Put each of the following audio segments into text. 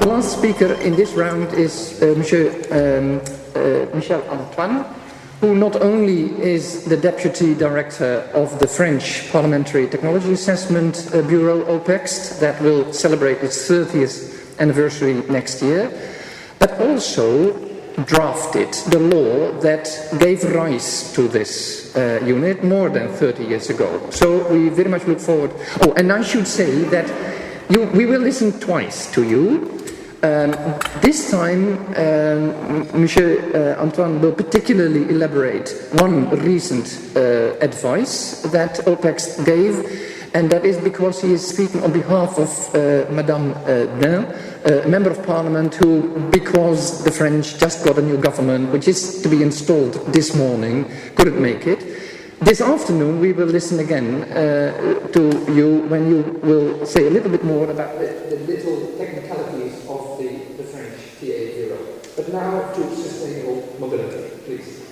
last speaker in this round is Michel Antoine, who not only is the Deputy Director of the French Parliamentary Technology Assessment Bureau, OPECST, that will celebrate its 30th anniversary next year, but also drafted the law that gave rise to this unit more than 30 years ago. So we very much look forward. Oh, and I should say that we will listen twice to you. This time, Michel Antoine will particularly elaborate one recent advice that OPECST gave, and that is because he is speaking on behalf of Madame Dain, a Member of Parliament who, because the French just got a new government, which is to be installed this morning, couldn't make it. This afternoon we will listen again to you when you will say a little bit more about the little technicalities of the French TA Bureau. But now to sustainable mobility, please.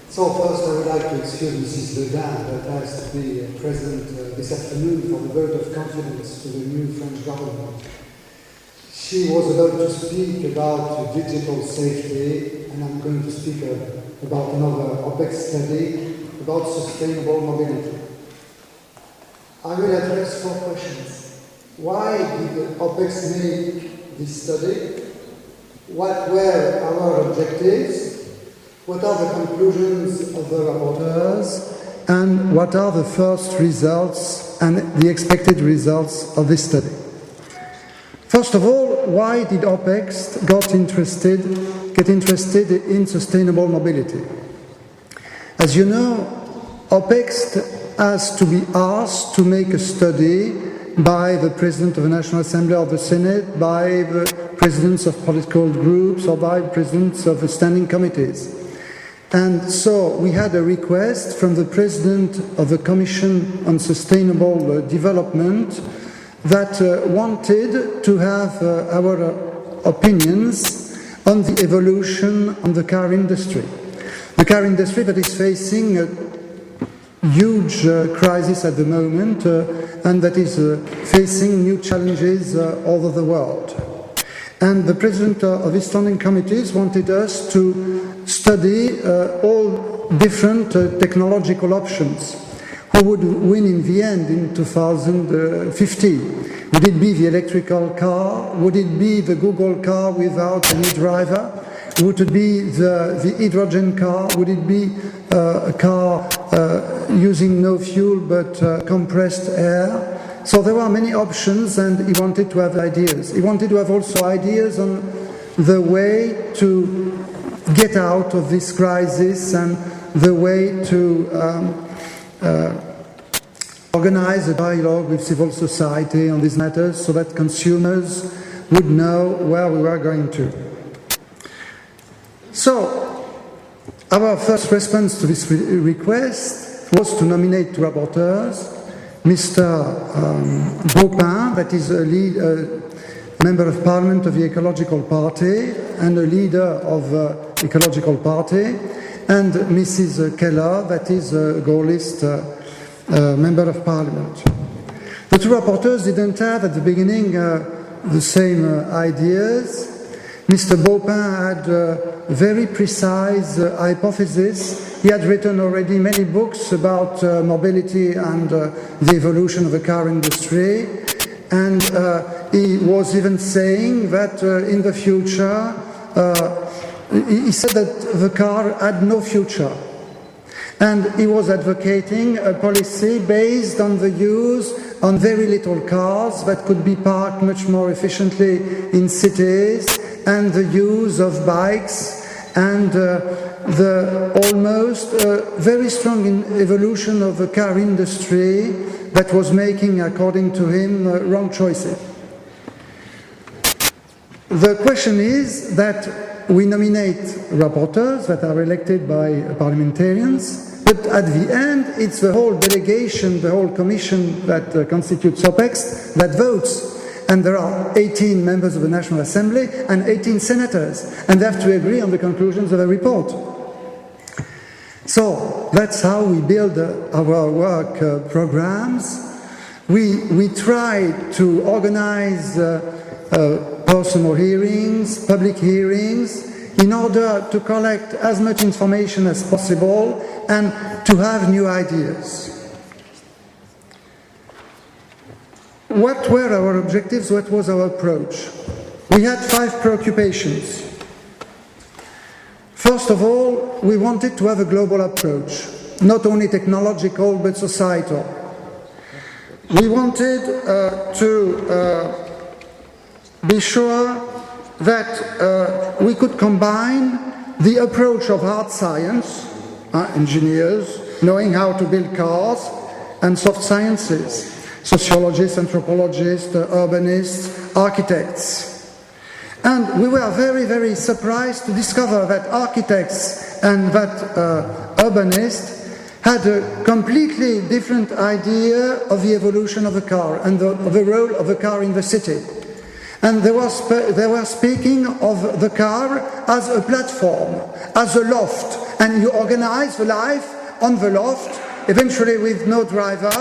So first I would like to excuse Mrs. Le Dain that has to be present this afternoon for the vote of confidence to the new French government. She was about to speak about digital safety, and I'm going to speak about another OPECST study about sustainable mobility. I will address 4 questions. Why did OPECST make this study? What were our objectives? What are the conclusions of the rapporteurs? And what are the first results and the expected results of this study? First of all, why did OPECST get interested in sustainable mobility? As you know, OPECST has to be asked to make a study by the President of the National Assembly or the Senate, by the presidents of political groups, or by presidents of the standing committees. And so we had a request from the President of the Commission on Sustainable Development that wanted to have our opinions on the evolution of the car industry. The car industry that is facing a huge crisis at the moment and that is facing new challenges all over the world. And the President of the standing committees wanted us to study all different technological options. Who would win in the end in 2050? Would it be the electrical car? Would it be the Google car without any driver? Would it be the hydrogen car? Would it be a car using no fuel but compressed air? So there were many options, and he wanted to have ideas. He wanted to have also ideas on the way to get out of this crisis and the way to organize a dialogue with civil society on these matters so that consumers would know where we were going to. So, our first response to this request was to nominate 2 rapporteurs, Mr. Baupin, that is a Member of Parliament of the Ecological Party and a leader of the Ecological Party, and Mrs. Keller, that is a Gaullist Member of Parliament. The 2 rapporteurs didn't have at the beginning the same ideas. Mr. Baupin had a very precise hypothesis. He had written already many books about mobility and the evolution of the car industry, and he was even saying that in the future, he said that the car had no future. And he was advocating a policy based on the use on very little cars that could be parked much more efficiently in cities, and the use of bikes, and the almost very strong evolution of the car industry that was making, according to him, wrong choices. The question is that we nominate rapporteurs that are elected by parliamentarians, but at the end it's the whole delegation, the whole commission that constitutes OPECST that votes. And there are 18 members of the National Assembly and 18 senators, and they have to agree on the conclusions of a report. So that's how we build our work programs. We try to organize personal hearings, public hearings, in order to collect as much information as possible and to have new ideas. What were our objectives? What was our approach? We had 5 preoccupations. First of all, we wanted to have a global approach, not only technological but societal. We wanted to be sure that we could combine the approach of hard science, engineers, knowing how to build cars, and soft sciences, sociologists, anthropologists, urbanists, architects. And we were very, very surprised to discover that architects and that urbanists had a completely different idea of the evolution of a car and of the role of a car in the city. And they were speaking of the car as a platform, as a loft, and you organize the life on the loft, eventually with no driver,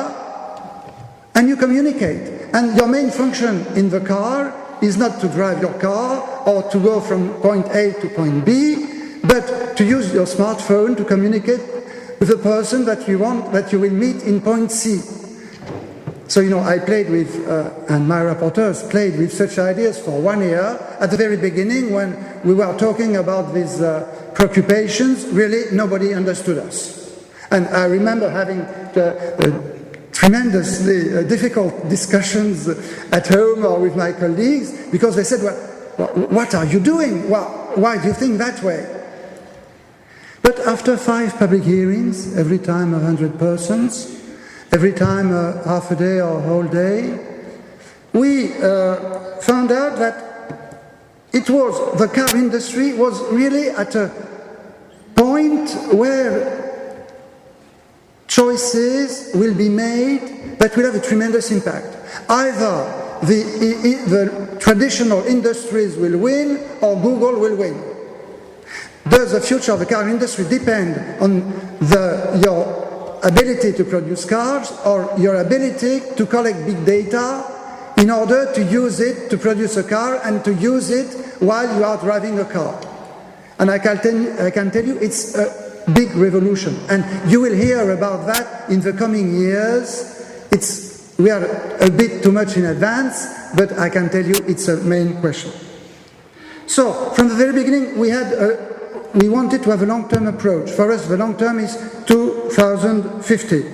and you communicate. And your main function in the car is not to drive your car or to go from point A to point B, but to use your smartphone to communicate with the person that you will meet in point C. So, I played with, and my rapporteurs played with such ideas for 1 year. At the very beginning, when we were talking about these preoccupations, really nobody understood us. And I remember having tremendously difficult discussions at home or with my colleagues, because they said, well, what are you doing? Well, why do you think that way? But after 5 public hearings, every time 100 persons, every time half a day or a whole day, we found out that the car industry was really at a point where choices will be made that will have a tremendous impact. Either the traditional industries will win or Google will win. Does the future of the car industry depend on your ability to produce cars or your ability to collect big data in order to use it to produce a car and to use it while you are driving a car? And I can tell you it's a big revolution, and you will hear about that in the coming years. We are a bit too much in advance, but I can tell you it's a main question. So from the very beginning we wanted to have a long-term approach. For us, the long term is 2050.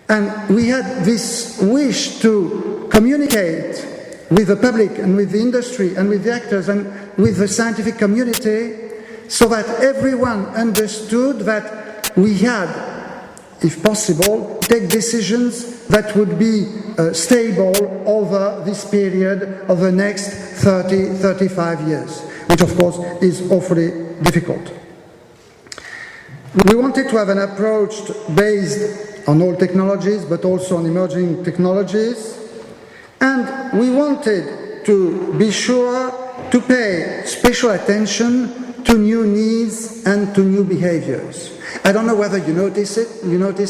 And we had this wish to communicate with the public and with the industry and with the actors and with the scientific community so that everyone understood that we had, if possible, take decisions that would be stable over this period of the next 30, 35 years, which of course is awfully difficult. We wanted to have an approach based on old technologies, but also on emerging technologies, and we wanted to be sure to pay special attention to new needs and to new behaviors. I don't know whether you noticed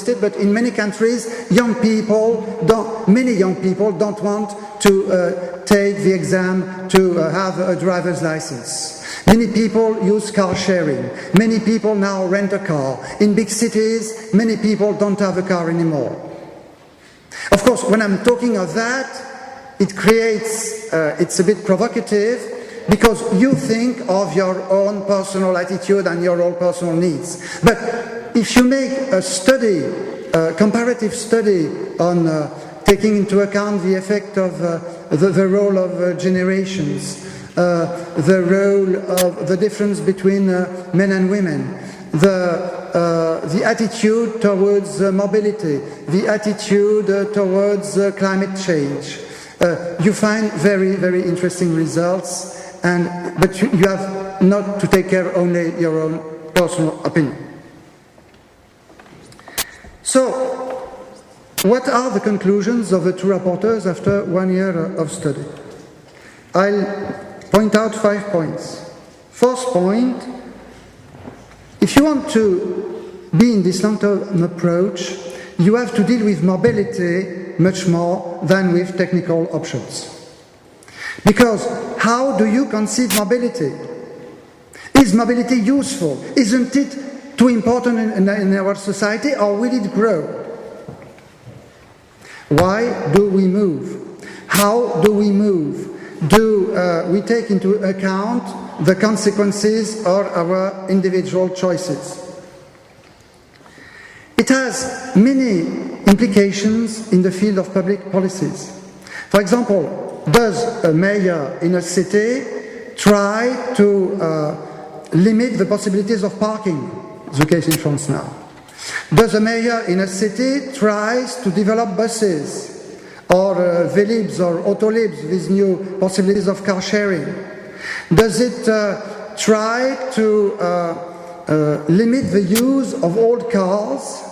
it, but in many countries, many young people don't want to take the exam to have a driver's license. Many people use car sharing. Many people now rent a car. In big cities, many people don't have a car anymore. Of course, when I'm talking of that, it's a bit provocative, because you think of your own personal attitude and your own personal needs. But if you make a study, a comparative study on taking into account the effect of the role of generations, the role of the difference between men and women, the attitude towards mobility, the attitude towards climate change, you find very, very interesting results. But you have not to take care only your own personal opinion. So, what are the conclusions of the two rapporteurs after 1 year of study? I'll point out 5 points. First point, if you want to be in this long-term approach, you have to deal with mobility much more than with technical options. Because how do you conceive mobility? Is mobility useful? Isn't it too important in our society, or will it grow? Why do we move? How do we move? Do we take into account the consequences of our individual choices? It has many implications in the field of public policies. For example, does a mayor in a city try to limit the possibilities of parking? It's the case in France now. Does a mayor in a city try to develop buses or Velibs or Autolibs with new possibilities of car sharing? Does it try to limit the use of old cars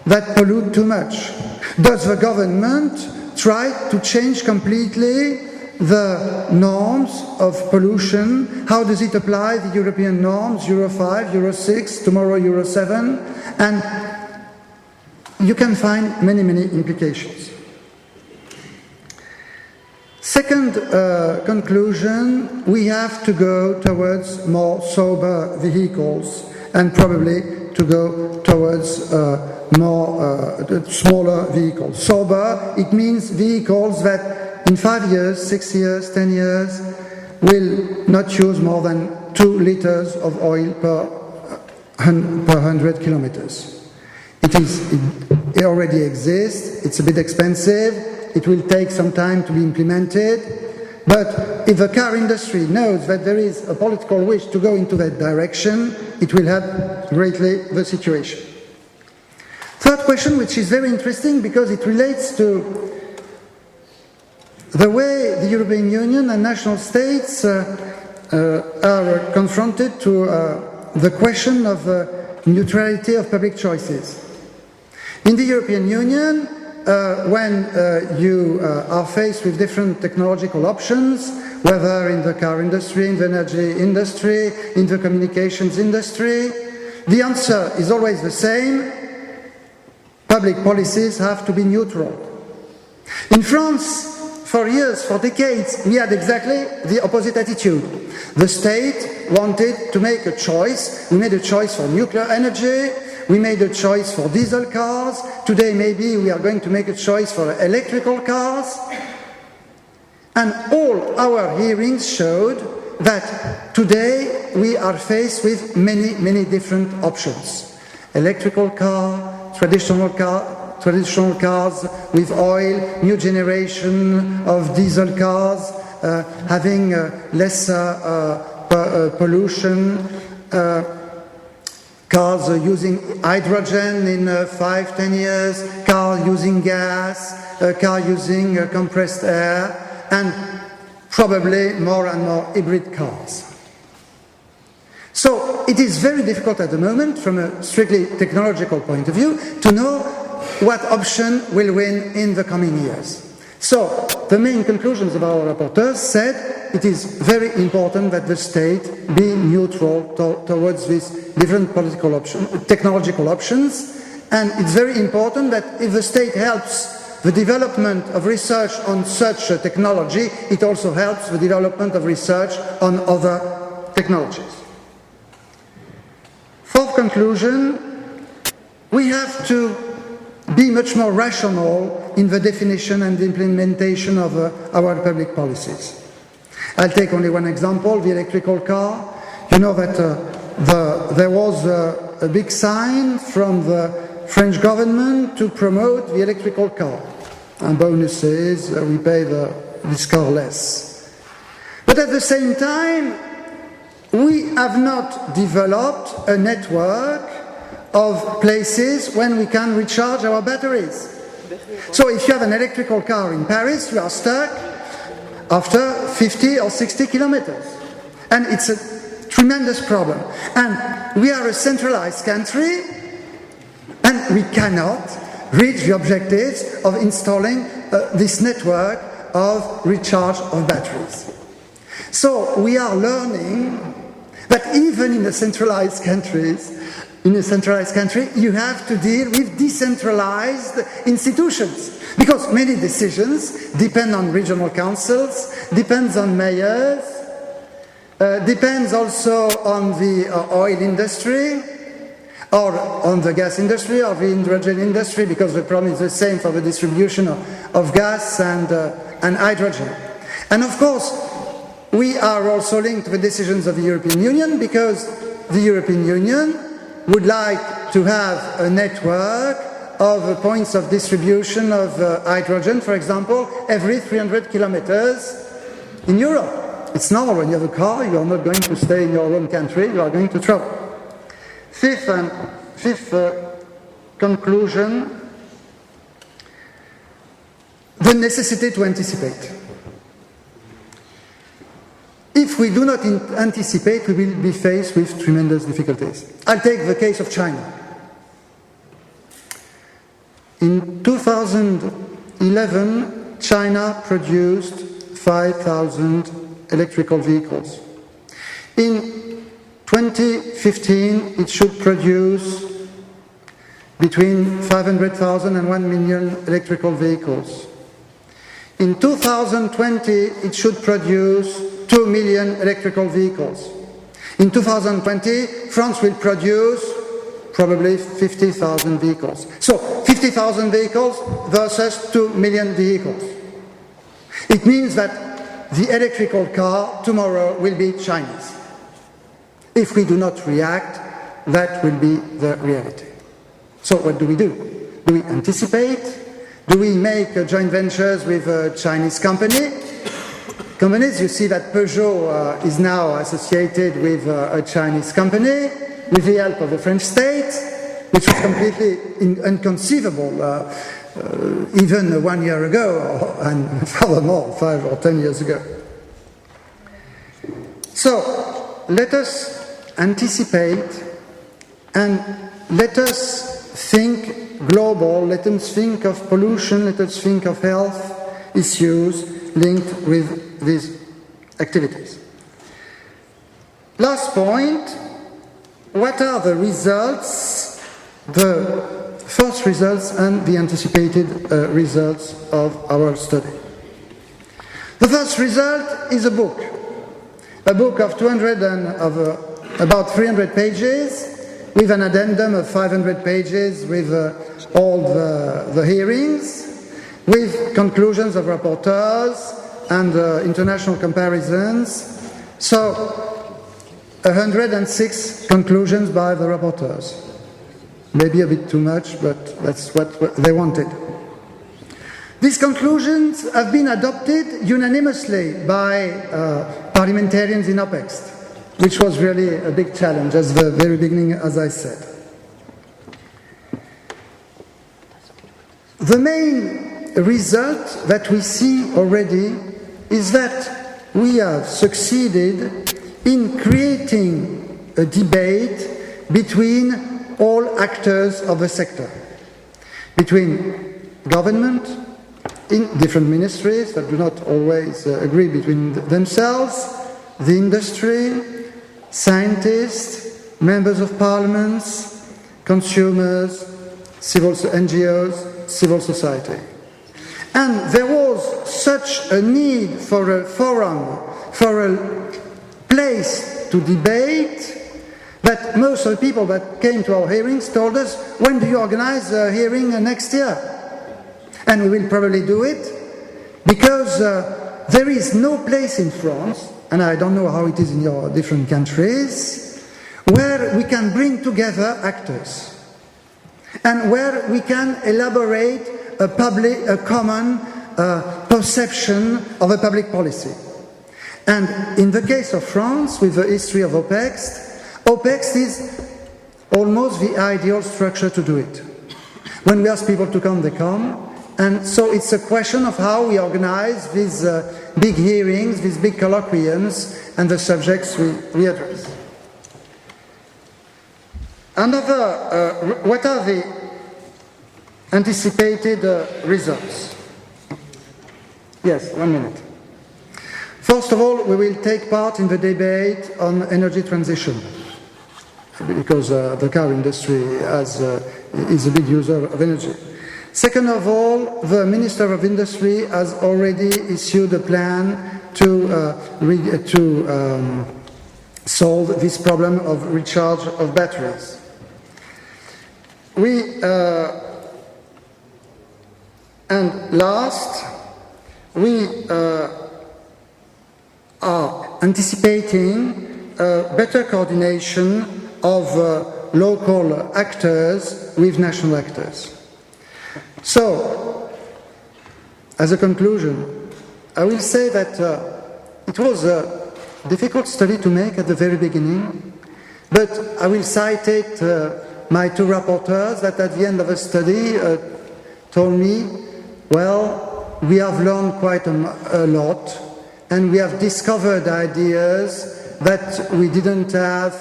that pollute too much? Does the government try to change completely the norms of pollution? How does it apply the European norms, Euro 5, Euro 6, tomorrow Euro 7? And you can find many, many implications. Second conclusion, we have to go towards more sober vehicles and probably to go towards smaller vehicles. Sober, it means vehicles that in 5 years, 6 years, 10 years will not use more than 2 liters of oil per 100 kilometers. It already exists, it's a bit expensive, it will take some time to be implemented, but if the car industry knows that there is a political wish to go into that direction, it will help greatly the situation. Third question, which is very interesting because it relates to the way the European Union and national states are confronted to the question of neutrality of public choices. In the European Union, when you are faced with different technological options, whether in the car industry, in the energy industry, in the communications industry, the answer is always the same: public policies have to be neutral. In France, for years, for decades, we had exactly the opposite attitude. The state wanted to make a choice. We made a choice for nuclear energy. We made a choice for diesel cars. Today, maybe we are going to make a choice for electrical cars. And all our hearings showed that today we are faced with many, many different options. Electrical car, traditional cars with oil, new generation of diesel cars, having lesser pollution, cars using hydrogen in 5-10 years, cars using gas, cars using compressed air, and probably more and more hybrid cars. So it is very difficult at the moment, from a strictly technological point of view, to know what option will win in the coming years. So the main conclusions of our rapporteurs said it is very important that the state be neutral towards these different political technological options, and it's very important that if the state helps the development of research on such a technology, it also helps the development of research on other technologies. Fourth conclusion, we have to be much more rational in the definition and the implementation of our public policies. I'll take only one example, the electrical car. You know that there was a big sign from the French government to promote the electrical car. And bonuses, we pay this car less. But at the same time, we have not developed a network of places when we can recharge our batteries. So if you have an electrical car in Paris, you are stuck after 50 or 60 kilometers. And it's a tremendous problem. And we are a centralized country, and we cannot reach the objectives of installing this network of recharge of batteries. So we are learning that even in the centralized countries, in a centralized country, you have to deal with decentralized institutions. Because many decisions depend on regional councils, depends on mayors, depends also on the oil industry, or on the gas industry, or the hydrogen industry, because the problem is the same for the distribution of gas and hydrogen. And of course, we are also linked to the decisions of the European Union, because the European Union would like to have a network of points of distribution of hydrogen, for example, every 300 kilometers in Europe. It's normal when you have a car, you are not going to stay in your own country, you are going to travel. Fifth conclusion, the necessity to anticipate. If we do not anticipate, we will be faced with tremendous difficulties. I'll take the case of China. In 2011, China produced 5,000 electrical vehicles. In 2015, it should produce between 500,000 and 1 million electrical vehicles. In 2020, it should produce 2 million electrical vehicles. In 2020, France will produce probably 50,000 vehicles. So 50,000 vehicles versus 2 million vehicles. It means that the electrical car tomorrow will be Chinese. If we do not react, that will be the reality. So what do? Do we anticipate? Do we make joint ventures with a Chinese companies? You see that Peugeot is now associated with a Chinese company with the help of the French state, which was completely inconceivable even 1 year ago, and furthermore 5 or 10 years ago. So let us anticipate and let us think global, let us think of pollution, let us think of health issues linked with these activities. Last point, what are the results, the first results and the anticipated results of our study? The first result is a book of about 300 pages, with an addendum of 500 pages with all the hearings, with conclusions of rapporteurs and international comparisons. So 106 conclusions by the rapporteurs. Maybe a bit too much, but that's what they wanted. These conclusions have been adopted unanimously by parliamentarians in OPECST, which was really a big challenge at the very beginning, as I said. The main result that we see already is that we have succeeded in creating a debate between all actors of the sector, between government, in different ministries that do not always agree between themselves, the industry, scientists, members of parliaments, consumers, NGOs, civil society. And there was such a need for a forum, for a place to debate, that most of the people that came to our hearings told us, when do you organize a hearing next year? And we will probably do it, because there is no place in France, and I don't know how it is in your different countries, where we can bring together actors, and where we can elaborate a common perception of a public policy. And in the case of France, with the history of OPECST is almost the ideal structure to do it. When we ask people to come, they come. And so it's a question of how we organize these big hearings, these big colloquiums, and the subjects we address. What are the anticipated results? Yes, 1 minute. First of all, we will take part in the debate on energy transition. because the car industry is a big user of energy. Second of all, the Minister of Industry has already issued a plan to solve this problem of recharge of batteries. And last, we are anticipating better coordination of local actors with national actors. So, as a conclusion, I will say that it was a difficult study to make at the very beginning, but I will cite my two rapporteurs that at the end of the study told me, well, we have learned quite a lot, and we have discovered ideas that we didn't have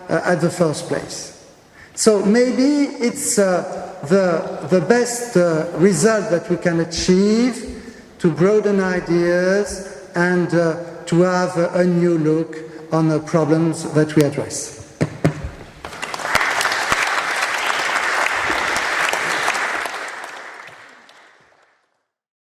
at the first place. So maybe it's the best result that we can achieve to broaden ideas and to have a new look on the problems that we address.